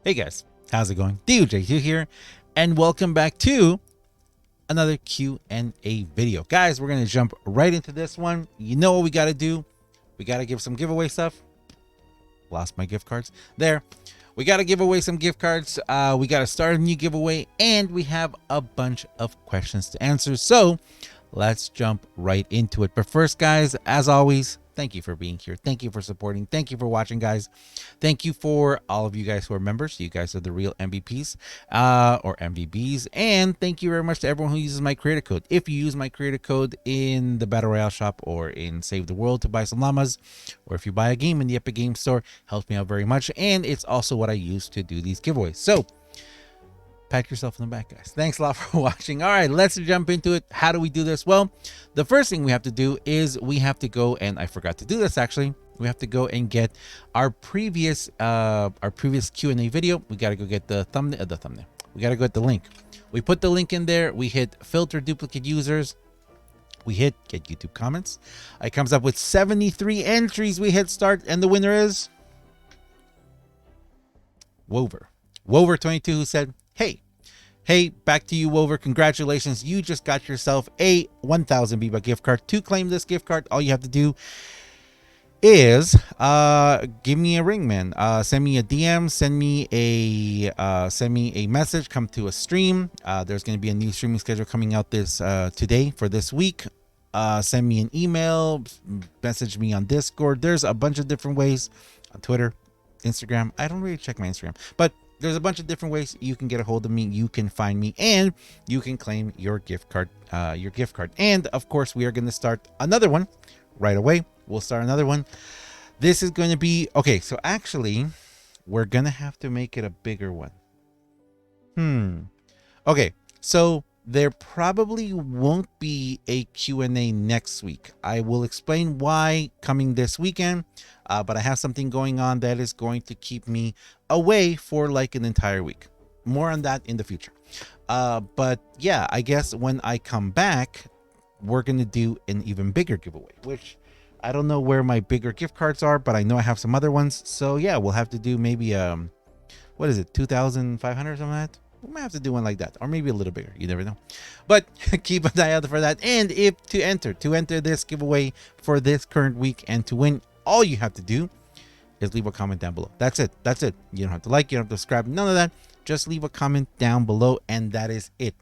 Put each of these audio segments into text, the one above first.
Hey guys, how's it going? DJ2 here, and welcome back to another Q&A video. Guys, we're going to jump right into this one. You know what we got to do? We got to give some giveaway stuff. Lost my gift cards. There. We got to give away some gift cards. We got to start a new giveaway, and we have a bunch of questions to answer. So let's jump right into it. But first, guys, as always, thank you for being here. Thank you for supporting. Thank you for watching, guys. Thank you for all of you guys who are members. You guys are the real MVPs or MVBs. And thank you very much to everyone who uses my creator code. If you use my creator code in the Battle Royale shop or in Save the World to buy some llamas, or if you buy a game in the Epic Games Store, helps me out very much. And it's also what I use to do these giveaways. So pat yourself in the back, guys. Thanks a lot for watching. All right, let's jump into it. How do we do this? Well, the first thing we have to do is we have to go, and I forgot to do this actually. We have to go and get our previous Q&A video. We got to go get the thumbnail. We got to go get the link. We put the link in there. We hit filter duplicate users. We hit get YouTube comments. It comes up with 73 entries. We hit start, and the winner is Wover22, who said, Hey, back to you, Wover. Congratulations. You just got yourself a 1,000 V-Buck gift card. To claim this gift card, all you have to do is give me a ring, man. Send me a DM, send me a message, come to a stream. There's going to be a new streaming schedule coming out this today for this week. Send me an email, message me on Discord. There's a bunch of different ways on Twitter, Instagram. I don't really check my Instagram, but there's a bunch of different ways you can get a hold of me. You can find me, and you can claim your gift card. And of course, we are going to start another one right away. We'll start another one. This is going to be okay. So actually, we're going to have to make it a bigger one. Okay. So there probably won't be a Q&A next week. I will explain why coming this weekend. But I have something going on that is going to keep me away for like an entire week. More on that in the future. But yeah, I guess when I come back, we're going to do an even bigger giveaway, which I don't know where my bigger gift cards are, but I know I have some other ones. So yeah, we'll have to do maybe, what is it? 2,500 or something like that. We might have to do one like that, or maybe a little bigger. You never know. But keep an eye out for that. And if to enter this giveaway for this current week and to win, all you have to do is leave a comment down below. That's it. You don't have to like, you don't have to subscribe, none of that. Just leave a comment down below, and that is it.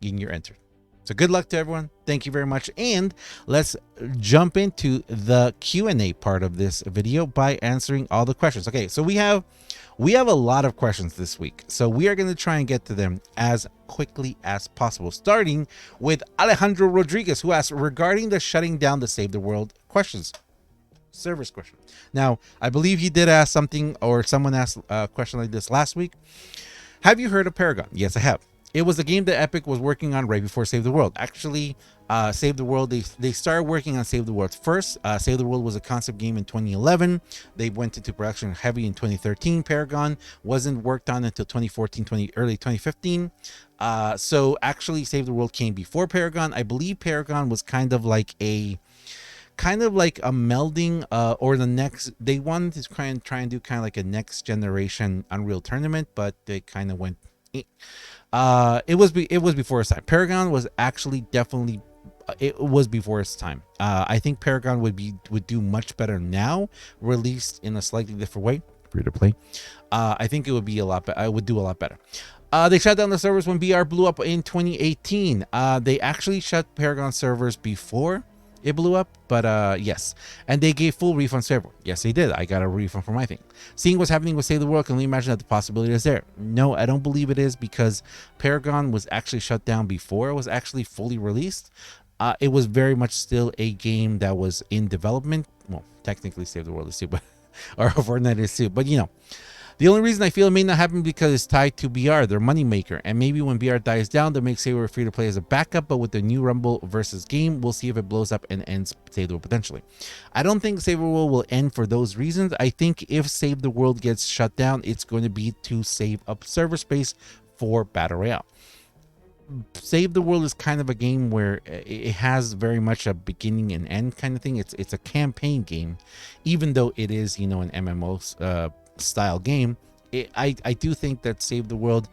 You're entered. So good luck to everyone. Thank you very much. And let's jump into the Q&A part of this video by answering all the questions. Okay, so we have a lot of questions this week. So we are going to try and get to them as quickly as possible, starting with Alejandro Rodriguez, who asked regarding the shutting down the Save the World service question. Now, I believe he did ask something, or someone asked a question like this last week. Have you heard of Paragon? Yes, I have. It was a game that Epic was working on right before Save the World. Actually, Save the World, they started working on Save the World first. Save the World was a concept game in 2011. They went into production heavy in 2013. Paragon wasn't worked on until 2014, early 2015. So actually, Save the World came before Paragon. I believe Paragon was kind of like a melding, or the next. They wanted to try and do kind of like a next generation Unreal Tournament, but they kind of went. It was before its time. Paragon was actually definitely it was before its time. I think Paragon would do much better now, released in a slightly different way, free to play. I think it would be a lot better. I would do a lot better. They shut down the servers when BR blew up in 2018. They actually shut Paragon servers before it blew up, but yes, and they gave full refunds to everyone. Yes, they did. I got a refund for my thing. Seeing what's happening with Save the World, can we imagine that the possibility is there? No, I don't believe it is, because Paragon was actually shut down before it was actually fully released. It was very much still a game that was in development. Well, technically Save the World is too, but or Fortnite is too, but you know. The only reason I feel it may not happen because it's tied to BR, their moneymaker, and maybe when BR dies down, they'll make Saber free to play as a backup, but with the new Rumble versus game, we'll see if it blows up and ends Save the World potentially. I don't think Save the World will end for those reasons. I think if Save the World gets shut down, it's going to be to save up server space for Battle Royale. Save the World is kind of a game where it has very much a beginning and end kind of thing. It's a campaign game, even though it is, you know, an MMO style game. I do think that Save the World,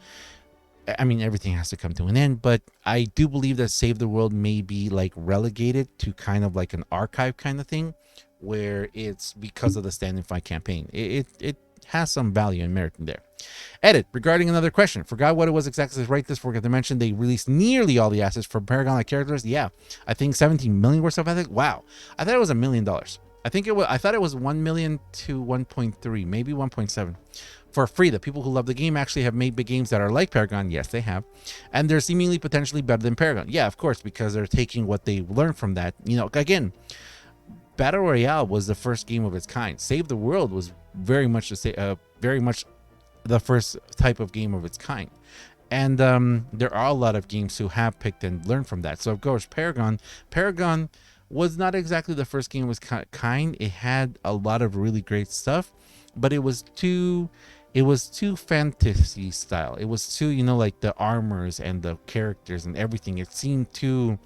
I mean, everything has to come to an end, but I do believe that Save the World may be like relegated to kind of like an archive kind of thing, where it's because of the Stand and Fight campaign. It has some value and merit in there. Edit, regarding another question. Forgot what it was exactly to write this. Forgot to mention they released nearly all the assets from Paragon like characters. Yeah, I think 17 million worth of assets. Wow, I thought it was $1 million. I thought it was 1 million to 1.3, maybe 1.7 for free. The people who love the game actually have made big games that are like Paragon. Yes, they have, and they're seemingly potentially better than Paragon. Yeah, of course, because they're taking what they learned from that. You know, again, Battle Royale was the first game of its kind. Save the World was very much the first type of game of its kind. And there are a lot of games who have picked and learned from that. So of course, Paragon was not exactly the first game of its kind. It had a lot of really great stuff, but it was too fantasy style. It was too, you know, like the armors and the characters and everything. It seemed too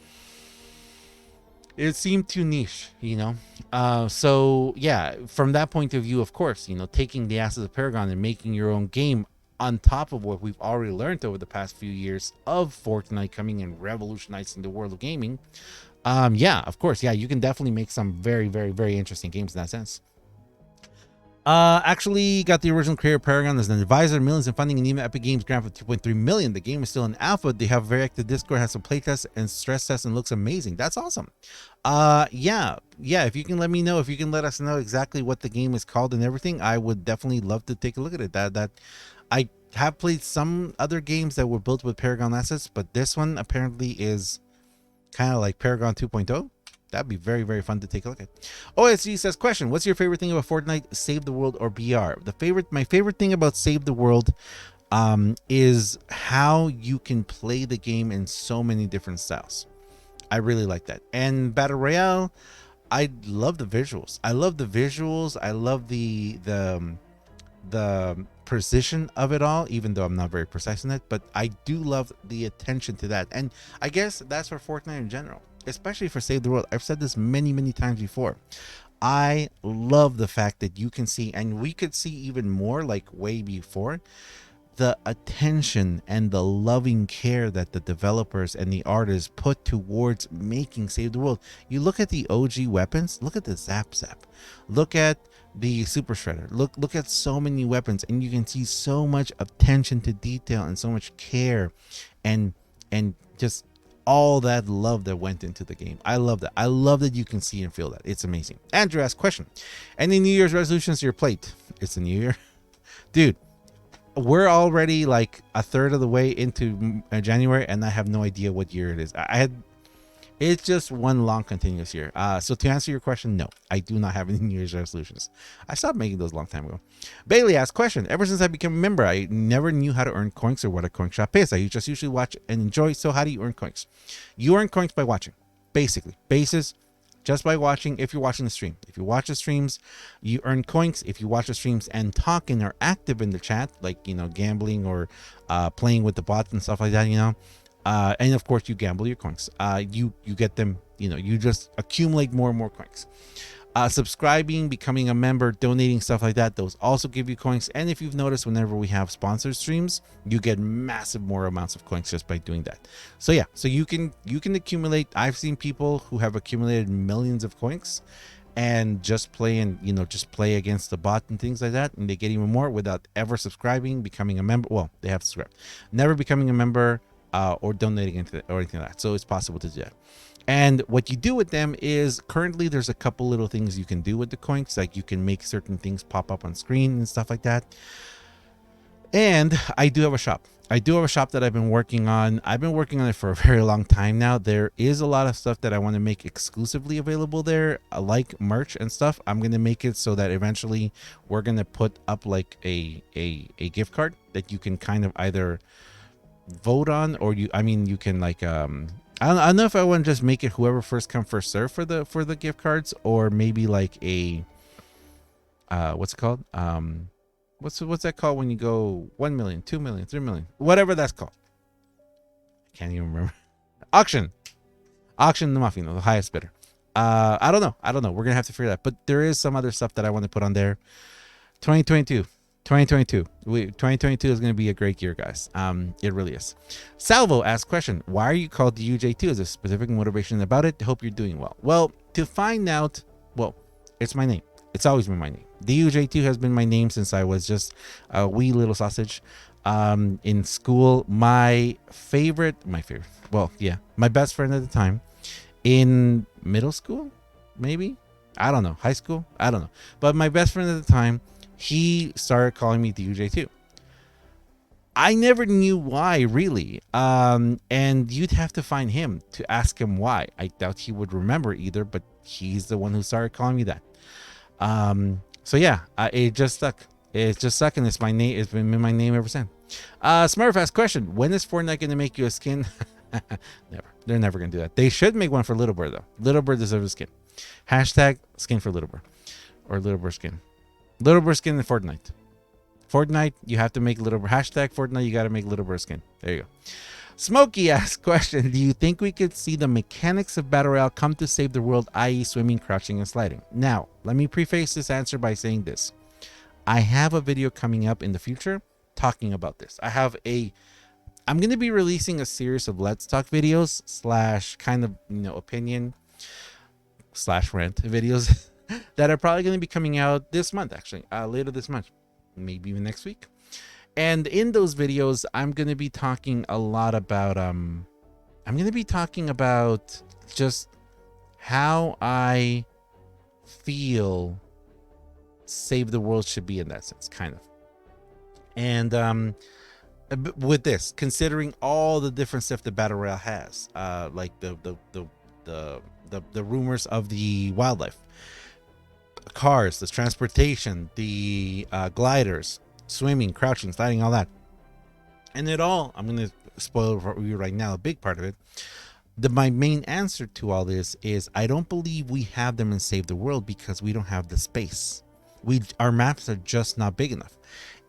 niche, you know. So yeah, from that point of view, of course, you know, taking the assets of Paragon and making your own game on top of what we've already learned over the past few years of Fortnite coming and revolutionizing the world of gaming, yeah, of course, yeah, you can definitely make some very, very, very interesting games in that sense. Actually got the original creator of Paragon as an advisor, millions in funding, and even Epic Games grant for 2.3 million. The game is still in alpha. They have a very active Discord, has some playtests and stress tests, and looks amazing. That's awesome. Yeah, if you can let me know, if you can let us know exactly what the game is called and everything, I would definitely love to take a look at it. That I have played some other games that were built with Paragon assets, but this one apparently is kind of like Paragon 2.0. That'd be very, very fun to take a look at. OSG says, question, what's your favorite thing about Fortnite, Save the World, or BR? My favorite thing about Save the World is how you can play the game in so many different styles. I really like that. And Battle Royale, I love the visuals. I love the precision of it all, even though I'm not very precise in it, but I do love the attention to that. And I guess that's for Fortnite in general, especially for Save the World. I've said this many, many times before. I love the fact that you can see, and we could see even more like way before, the attention and the loving care that the developers and the artists put towards making Save the World. You look at the OG weapons, look at the Zap, look at the Super Shredder, look at so many weapons, and you can see so much attention to detail and so much care and just all that love that went into the game. I love that. I love that you can see and feel that. It's amazing. Andrew asked, question, any New Year's resolutions to your plate? It's the new year. Dude, we're already like a third of the way into January, and I have no idea what year it is. It's just one long continuous year. So to answer your question, no, I do not have any New Year's resolutions. I stopped making those a long time ago. Bailey asked, question, ever since I became a member, I never knew how to earn coins or what a coin shop is. I just usually watch and enjoy. So how do you earn coins? You earn coins by watching, basically. Basis, just by watching. If you're watching the stream, if you watch the streams, you earn coins. If you watch the streams and talk and are active in the chat, like, you know, gambling or playing with the bots and stuff like that, you know, and of course you gamble your coins, you get them, you know, you just accumulate more and more coins. Subscribing, becoming a member, donating, stuff like that, those also give you coins. And if you've noticed, whenever we have sponsored streams, you get massive more amounts of coins just by doing that. So yeah, so you can accumulate. I've seen people who have accumulated millions of coins and just play against the bot and things like that, and they get even more without ever subscribing, becoming a member. Well, they have to subscribe, never becoming a member, or donating into it or anything like that. So it's possible to do that. And what you do with them is, currently there's a couple little things you can do with the coins, like you can make certain things pop up on screen and stuff like that. And I do have a shop. That I've been working on. I've been working on it for a very long time now. There is a lot of stuff that I want to make exclusively available there, like merch and stuff. I'm going to make it so that eventually we're going to put up like a gift card that you can kind of either vote on, or you can like I don't know if I want to just make it whoever first come first serve for the gift cards, or maybe like a what's it called, what's that called when you go 1 million, 2 million, 3 million, whatever that's called. I can't even remember. auction the muffin, the highest bidder. I don't know, we're gonna have to figure that, but there is some other stuff that I want to put on there. 2022 2022. 2022 is going to be a great year, guys. It really is. Salvo asks question: why are you called the UJ2? Is there a specific motivation about it? Hope you're doing well. Well, to find out, well, it's my name. It's always been my name. The UJ2 has been my name since I was just a wee little sausage. In school, my best friend at the time in middle school, maybe, I don't know, high school, I don't know, but my best friend at the time, he started calling me the UJ2. I never knew why, really. And you'd have to find him to ask him why. I doubt he would remember either, but he's the one who started calling me that. So yeah, it just stuck. It's just stuck, and it's my name. It's been my name ever since. Smurf asked question: when is Fortnite going to make you a skin? Never. They're never going to do that. They should make one for Little Bird, though. Little Bird deserves a skin. Hashtag skin for Little Bird. Or Little Bird skin. Little Bird skin in Fortnite. Fortnite, you have to make Little Bird. Hashtag Fortnite, you got to make Little Bird skin. There you go. Smokey asks question: do you think we could see the mechanics of Battle Royale come to save the world, i.e. swimming, crouching, and sliding? Now, let me preface this answer by saying this. I have a video coming up in the future talking about this. I'm going to be releasing a series of Let's Talk videos / kind of, opinion / rant videos that are probably going to be coming out this month, actually, later this month, maybe even next week. And in those videos, I'm going to be talking a lot about, just how I feel Save the World should be in that sense, kind of. And with this, considering all the different stuff that Battle Royale has, like the rumors of the wildlife, cars, the transportation, the gliders, swimming, crouching, sliding, all that, and it all, I'm going to spoil for you right now, a big part of it. My main answer to all this is I don't believe we have them in Save the World because we don't have the space. Our maps are just not big enough.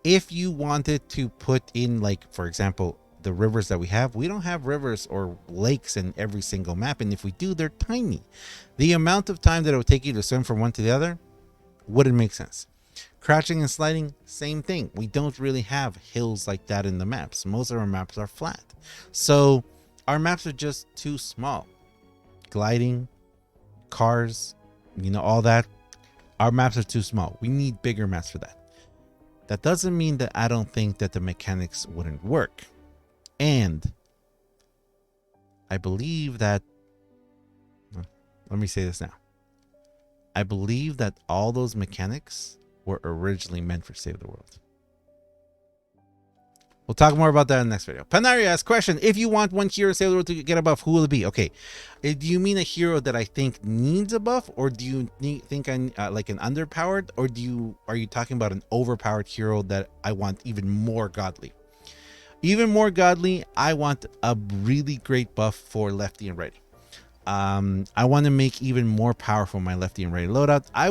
If you wanted to put in, like, for example, the rivers that we don't have rivers or lakes in every single map, and if we do, they're tiny. The amount of time that it would take you to swim from one to the other wouldn't make sense. Crouching and sliding, same thing. We don't really have hills like that in the maps. Most of our maps are flat, so our maps are just too small. Gliding, cars, all that, our maps are too small. We need bigger maps for that. That doesn't mean that I don't think that the mechanics wouldn't work. And I believe that, let me say this now. I believe that all those mechanics were originally meant for Save the World. We'll talk more about that in the next video. Panaria asks question: if you want one hero in Save the World to get a buff, who will it be? Okay, do you mean a hero that I think needs a buff, or do you think I'm like an underpowered, or are you talking about an overpowered hero that I want even more godly? Even more godly, I want a really great buff for lefty and righty. I want to make even more powerful my lefty and righty loadout. I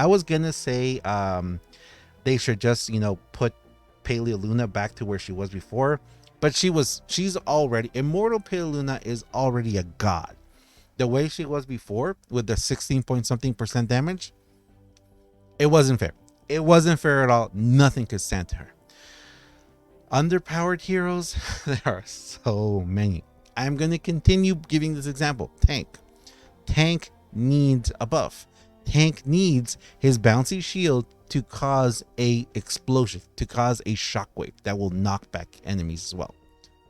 was gonna say they should just put Paleo Luna back to where she was before, but she's already immortal. Paleo Luna is already a god. The way she was before with the 16% damage, it wasn't fair. It wasn't fair at all. Nothing could stand to her. Underpowered heroes, there are so many. I'm going to continue giving this example. Tank needs a buff. Tank needs his bouncy shield to cause a explosion, to cause a shockwave that will knock back enemies as well.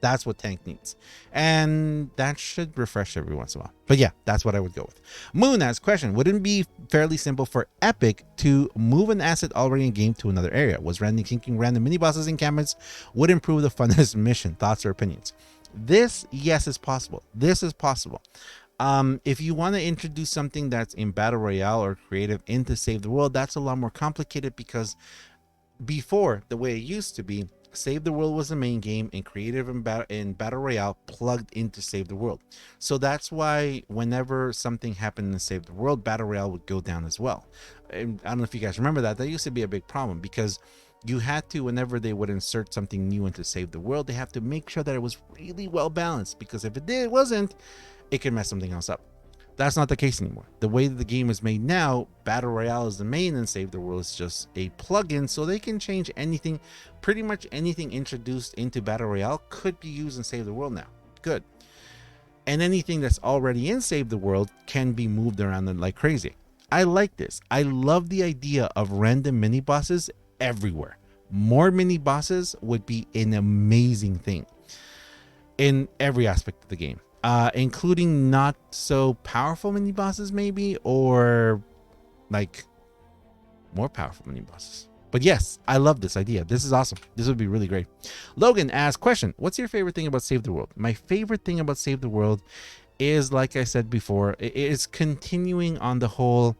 That's what Tank needs, and that should refresh every once in a while. But yeah, that's what I would go with. Moon asks question: wouldn't it be fairly simple for Epic to move an asset already in game to another area? Was random thinking random mini bosses encampments would improve the fun of this mission? Thoughts or opinions? This, yes, is possible. This is possible. If you want to introduce something that's in Battle Royale or creative into Save the World, that's a lot more complicated, because before, the way it used to be, Save the World was the main game, and creative and Battle Royale plugged into Save the World. So that's why whenever something happened in Save the World, Battle Royale would go down as well. And I don't know if you guys remember that. That used to be a big problem, because you had to, whenever they would insert something new into Save the World, they have to make sure that it was really well balanced, because if it wasn't, it could mess something else up. That's not the case anymore. The way that the game is made now, Battle Royale is the main and Save the World is just a plugin, so they can change anything. Pretty much anything introduced into Battle Royale could be used in Save the World now. Good. And anything that's already in Save the World can be moved around like crazy. I like this. I love the idea of random mini bosses everywhere. More mini bosses would be an amazing thing in every aspect of the game, including not so powerful mini bosses, maybe, or like more powerful mini bosses. But yes, I love this idea. This is awesome. This would be really great. Logan asks, question, what's your favorite thing about Save the World? My favorite thing about Save the World is, like I said before, it is continuing on the whole.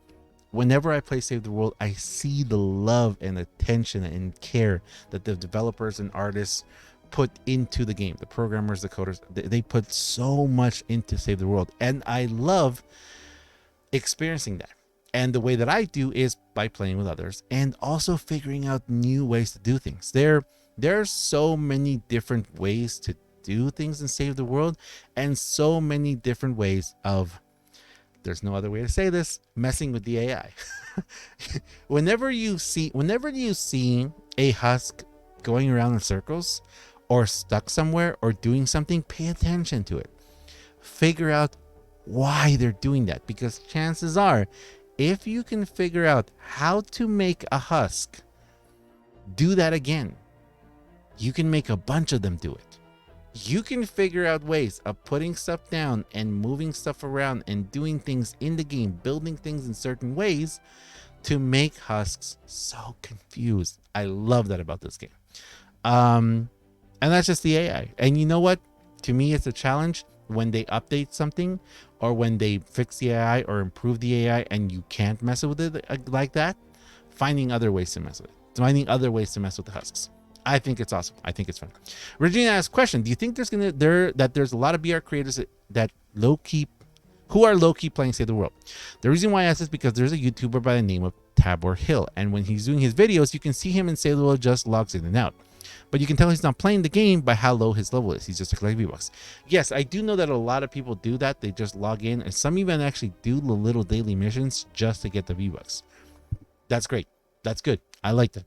Whenever I play Save the World, I see the love and attention and care that the developers and artists put into the game. The programmers, the coders, they put so much into Save the World. And I love experiencing that. And the way that I do is by playing with others and also figuring out new ways to do things. There are so many different ways to do things in Save the World, and so many different ways of, there's no other way to say this, messing with the AI. Whenever you see a husk going around in circles or stuck somewhere or doing something, pay attention to it. Figure out why they're doing that, because chances are, if you can figure out how to make a husk do that again, you can make a bunch of them do it. You can figure out ways of putting stuff down and moving stuff around and doing things in the game, building things in certain ways to make husks so confused. I love that about this game. And that's just the AI. And you know what? To me, it's a challenge when they update something or when they fix the AI or improve the AI and you can't mess with it like that, finding other ways to mess with it, finding other ways to mess with the husks. I think it's awesome. I think it's fun. Regina asks, question, do you think there's a lot of BR creators that who are low-key playing Save the World? The reason why I ask is because there's a YouTuber by the name of Tabor Hill, and when he's doing his videos, you can see him in Save the World just logs in and out. But you can tell he's not playing the game by how low his level is. He's just like V-Bucks. Yes, I do know that a lot of people do that. They just log in, and some even actually do the little daily missions just to get the V-Bucks. That's great. That's good. I like that.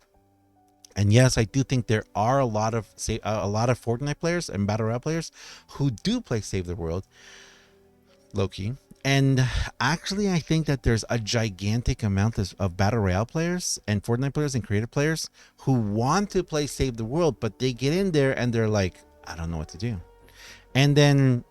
And yes, I do think there are a lot of Fortnite players and Battle Royale players who do play Save the World low-key. And actually, I think that there's a gigantic amount of Battle Royale players and Fortnite players and creative players who want to play Save the World, but they get in there and they're like, I don't know what to do. And then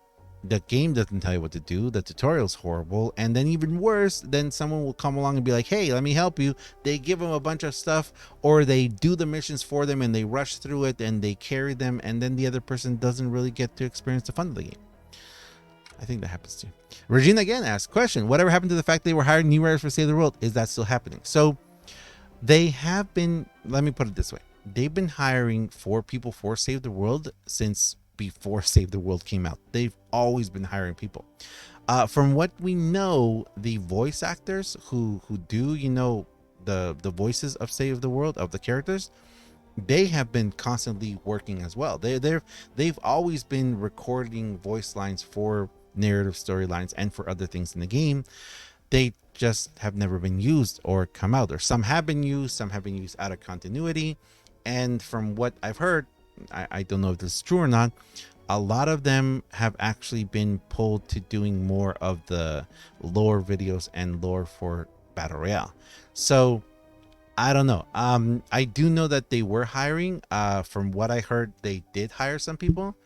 the game doesn't tell you what to do. The tutorial's horrible. And then even worse, then someone will come along and be like, hey, let me help you. They give them a bunch of stuff, or they do the missions for them and they rush through it and they carry them. And then the other person doesn't really get to experience the fun of the game. I think that happens too. Regina again asks, question, whatever happened to the fact they were hiring new writers for Save the World? Is that still happening? So they have been, let me put it this way. They've been hiring 4 people for Save the World since before Save the World came out. They've always been hiring people. From what we know, the voice actors who do, the voices of Save the World, of the characters, they have been constantly working as well. They've always been recording voice lines for narrative storylines and for other things in the game. They just have never been used or come out, or some have been used out of continuity. And from what I've heard, I don't know if this is true or not, a lot of them have actually been pulled to doing more of the lore videos and lore for Battle Royale. So I don't know. I do know that they were hiring. From what I heard, they did hire some people.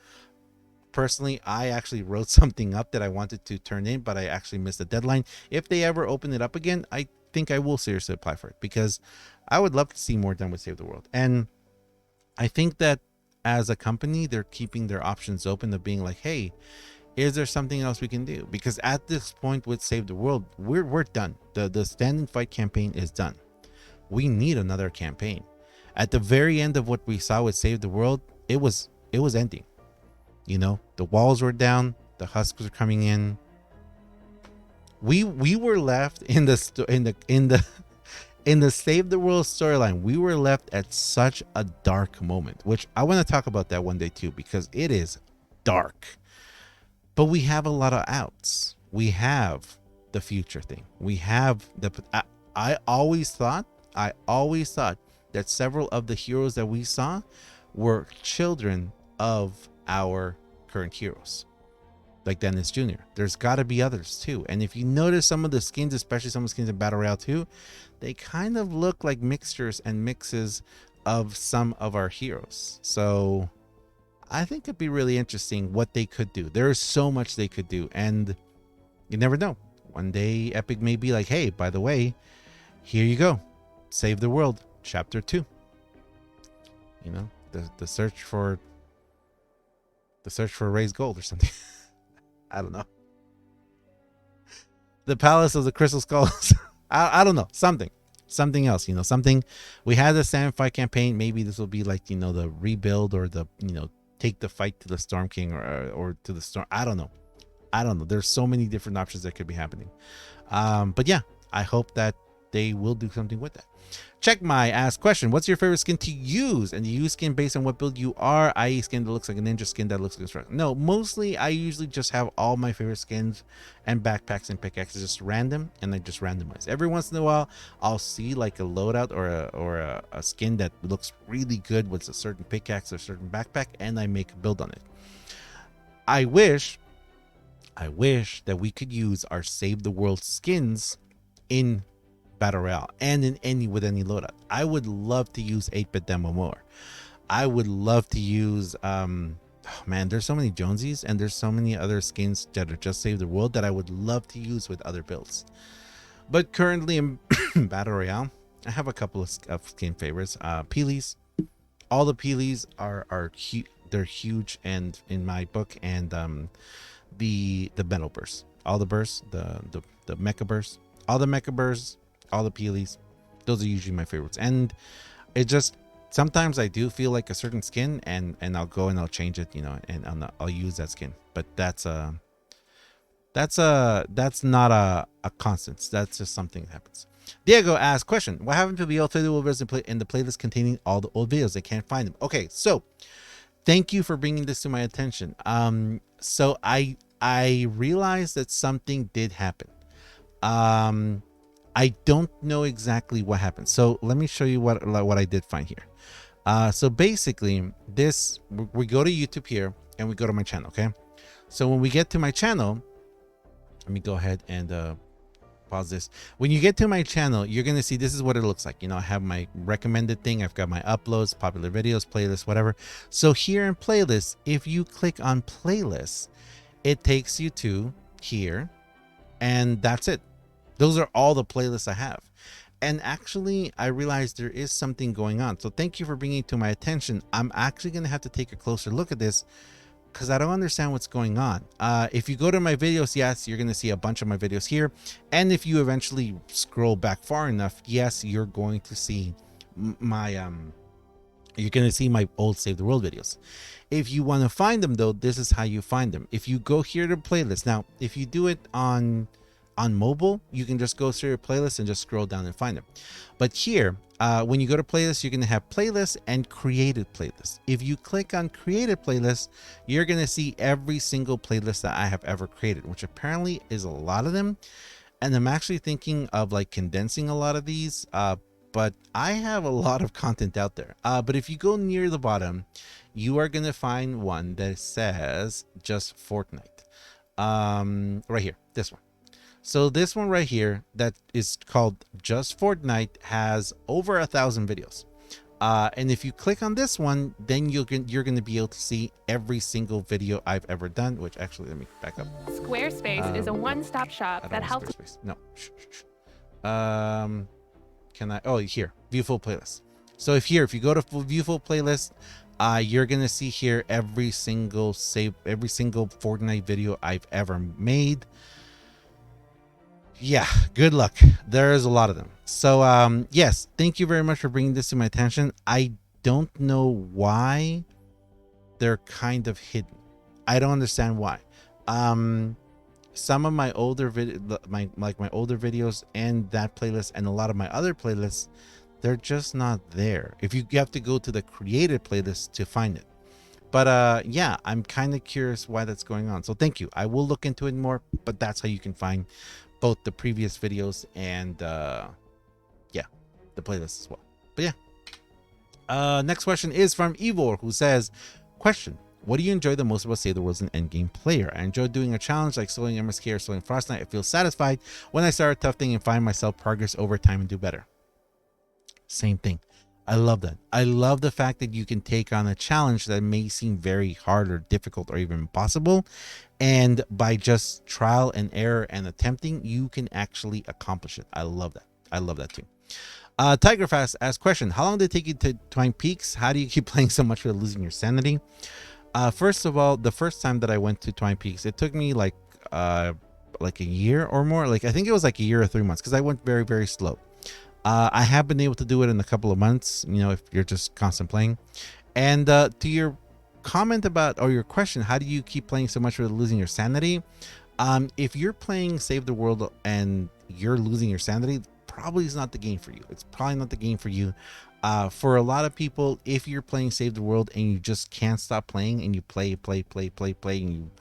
Personally, I actually wrote something up that I wanted to turn in, but I actually missed the deadline. If they ever open it up again, I think I will seriously apply for it, because I would love to see more done with Save the World. And I think that as a company, they're keeping their options open of being like, hey, is there something else we can do? Because at this point with Save the World, we're done. The Stand and Fight campaign is done. We need another campaign. At the very end of what we saw with Save the World, it was ending. The walls were down, the husks were coming in. We were left in the Save the World storyline. We were left at such a dark moment, which I want to talk about that one day too, because it is dark. But we have a lot of outs. We have the future thing. We have the I always thought that several of the heroes that we saw were children of our current heroes, like Dennis Jr. There's got to be others too. And if you notice some of the skins, especially some of the skins in Battle Royale 2, they kind of look like mixtures and mixes of some of our heroes. So I think it'd be really interesting what they could do. There is so much they could do, and you never know. One day Epic may be like, hey, by the way, here you go. Save the World, Chapter 2. You know, the search for raised gold or something. I don't know. The Palace of the Crystal Skulls. I don't know. Something else, you know, something. We had the Sand Fight campaign. Maybe this will be like, you know, the rebuild or the, you know, take the fight to the Storm King or to the Storm. I don't know. There's so many different options that could be happening. But yeah, I hope that they will do something with that. Check my ask question. What's your favorite skin to use? And you use skin based on what build you are, i.e. skin that looks like a ninja, skin that looks like a strike. No, mostly I usually just have all my favorite skins and backpacks and pickaxes just random, and I just randomize. Every once in a while, I'll see like a loadout or a skin that looks really good with a certain pickaxe or a certain backpack, and I make a build on it. I wish that we could use our Save the World skins in Battle Royale and in any loadout. I would love to use 8-bit demo more. I would love to use oh man, there's so many Jonesies and there's so many other skins that are just Save the World that I would love to use with other builds. But currently in Battle Royale, I have a couple of skin favorites. Peelies. All the Peelies are they're huge and in my book, and the metal bursts, all the bursts, the mecha bursts, all the mecha bursts, all the Peelies, those are usually my favorites. And it just sometimes I do feel like a certain skin, and I'll go and I'll change it, you know, and I'll use that skin. But that's not a constant. That's just something that happens. Diego asks, question: what happened to the old videos in the playlist containing all the old videos? I can't find them. Okay, so thank you for bringing this to my attention. So I realized that something did happen. I don't know exactly what happened. So let me show you what I did find here. So basically this, we go to YouTube here and we go to my channel. Okay. So when we get to my channel, let me go ahead and pause this. When you get to my channel, you're going to see this is what it looks like. You know, I have my recommended thing. I've got my uploads, popular videos, playlists, whatever. So here in playlists, if you click on playlists, it takes you to here, and that's it. Those are all the playlists I have. And actually, I realized there is something going on. So thank you for bringing it to my attention. I'm actually going to have to take a closer look at this because I don't understand what's going on. If you go to my videos, yes, you're going to see a bunch of my videos here. And if you eventually scroll back far enough, yes, you're going to see my you're going to see my old Save the World videos. If you want to find them though, this is how you find them. If you go here to playlist. Now, if you do it on mobile, you can just go through your playlist and just scroll down and find them. But here, when you go to playlists, you're going to have playlists and created playlists. If you click on created playlists, you're going to see every single playlist that I have ever created, which apparently is a lot of them. And I'm actually thinking of like condensing a lot of these, but I have a lot of content out there. But if you go near the bottom, you are going to find one that says just Fortnite. Right here, this one. So this one right here that is called Just Fortnite has over 1,000 videos. And if you click on this one, then you're going to be able to see every single video I've ever done, which actually, let me back up. Squarespace is a one-stop shop that helps. No. Can I? Oh, here, view full playlist. So if you go to view full playlist, you're going to see here every single Fortnite video I've ever made. Yeah, good luck. There's a lot of them. So yes, thank you very much for bringing this to my attention. I don't know why they're kind of hidden. I don't understand why. Some of my older my older videos and that playlist and a lot of my other playlists, they're just not there. If you have to go to the created playlist to find it. But yeah, I'm kind of curious why that's going on. So thank you. I will look into it more, but that's how you can find both the previous videos and yeah, the playlist as well. But yeah. Next question is from Ivor, who says, question, what do you enjoy the most about Save the World's an Endgame player? I enjoy doing a challenge like soloing MSK or soloing Frostnite. I feel satisfied when I start a tough thing and find myself progress over time and do better. Same thing. I love that. I love the fact that you can take on a challenge that may seem very hard or difficult or even impossible, and by just trial and error and attempting, you can actually accomplish it. I love that. I love that too. Tigerfast asks question, how long did it take you to Twine Peaks? How do you keep playing so much without losing your sanity? First of all, the first time that I went to Twine Peaks, it took me like a year or more. Like, I think it was like a year or 3 months, because I went very, very slow. I have been able to do it in a couple of months, you know, if you're just constant playing. And to your comment about, or your question, how do you keep playing so much without losing your sanity? If you're playing Save the World and you're losing your sanity, probably is not the game for you. It's probably not the game for you. For a lot of people, if you're playing Save the World and you just can't stop playing, and you play, and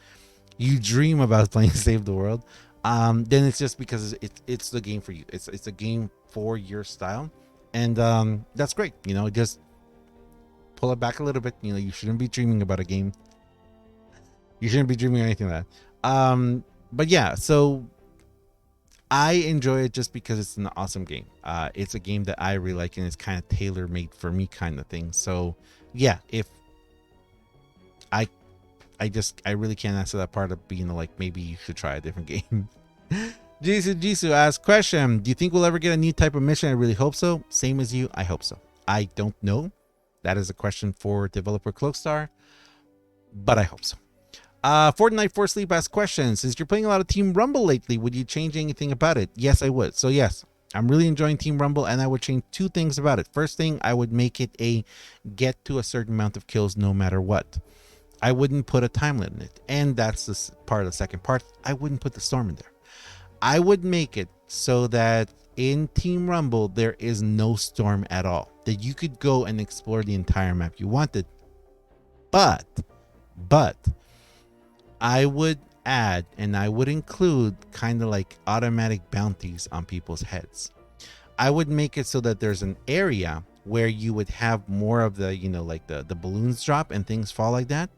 you dream about playing Save the World, then it's just because it's the game for you. It's a game for your style, and that's great. You know, just pull it back a little bit. You know, you shouldn't be dreaming about a game. You shouldn't be dreaming anything like that. But yeah, so I enjoy it just because it's an awesome game. It's a game that I really like, and it's kind of tailor made for me, kind of thing. So yeah, if I really can't answer that part of being like, maybe you should try a different game. Jisoo asks question, do you think we'll ever get a new type of mission? I really hope so. Same as you, I hope so. I don't know. That is a question for developer Cloakstar, but I hope so. Fortnite for Sleep asks questions. Since you're playing a lot of Team Rumble lately, would you change anything about it? Yes, I would. So yes, I'm really enjoying Team Rumble, and I would change 2 things about it. First thing, I would make it a get to a certain amount of kills no matter what. I wouldn't put a time limit in it. And that's the part of the second part. I wouldn't put the storm in there. I would make it so that in Team Rumble, there is no storm at all. That you could go and explore the entire map you wanted. But I would add, and I would include kind of like automatic bounties on people's heads. I would make it so that there's an area where you would have more of the, you know, like the balloons drop and things fall like that.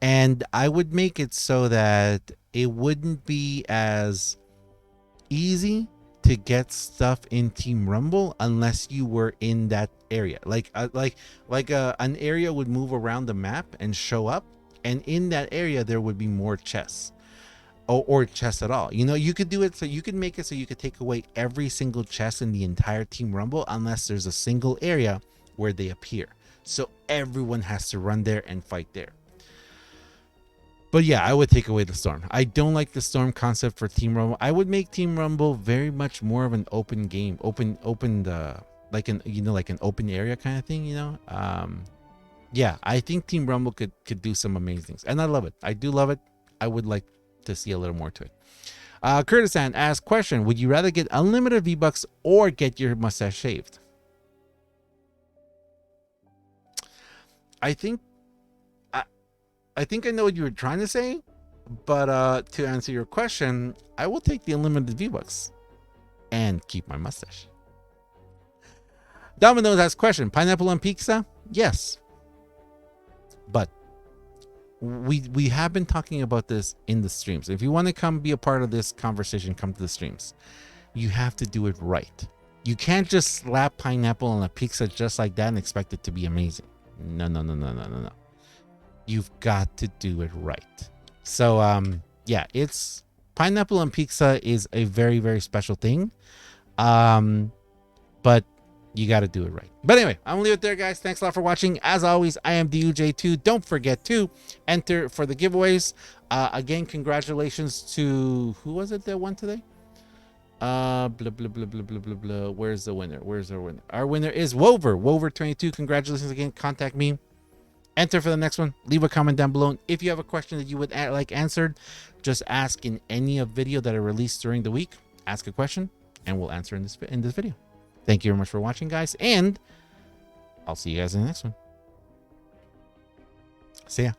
And I would make it so that it wouldn't be as easy to get stuff in Team Rumble unless you were in that area. An area would move around the map and show up, and in that area there would be more chests, or chests at all. You know, you could do it so you could make it so you could take away every single chest in the entire Team Rumble unless there's a single area where they appear. So everyone has to run there and fight there. But yeah, I would take away the storm. I don't like the storm concept for Team Rumble. I would make Team Rumble very much more of an open game, like an open area kind of thing, you know. Yeah, I think Team Rumble could do some amazing things, and I love it. I do love it. I would like to see a little more to it. Curtisan asks question, would you rather get unlimited V-Bucks or get your mustache shaved? I think I know what you were trying to say, but to answer your question, I will take the unlimited V-Bucks and keep my mustache. Domino's has question, pineapple on pizza? Yes. But we have been talking about this in the streams. If you want to come be a part of this conversation, come to the streams. You have to do it right. You can't just slap pineapple on a pizza just like that and expect it to be amazing. No. You've got to do it right. So yeah, it's pineapple on pizza is a very, very special thing. But you got to do it right. But anyway, I'm gonna leave it there, guys. Thanks a lot for watching. As always, I am DUJ2. Don't forget to enter for the giveaways. Again, congratulations to, who was it that won today? Blah blah blah blah blah blah blah. Where's the winner? Where's our winner? Our winner is Wover22. Congratulations again. Contact me. Enter for the next one. Leave a comment down below. If you have a question that you would like answered, just ask in any video that I release during the week. Ask a question, and we'll answer in this video. Thank you very much for watching, guys, and I'll see you guys in the next one. See ya.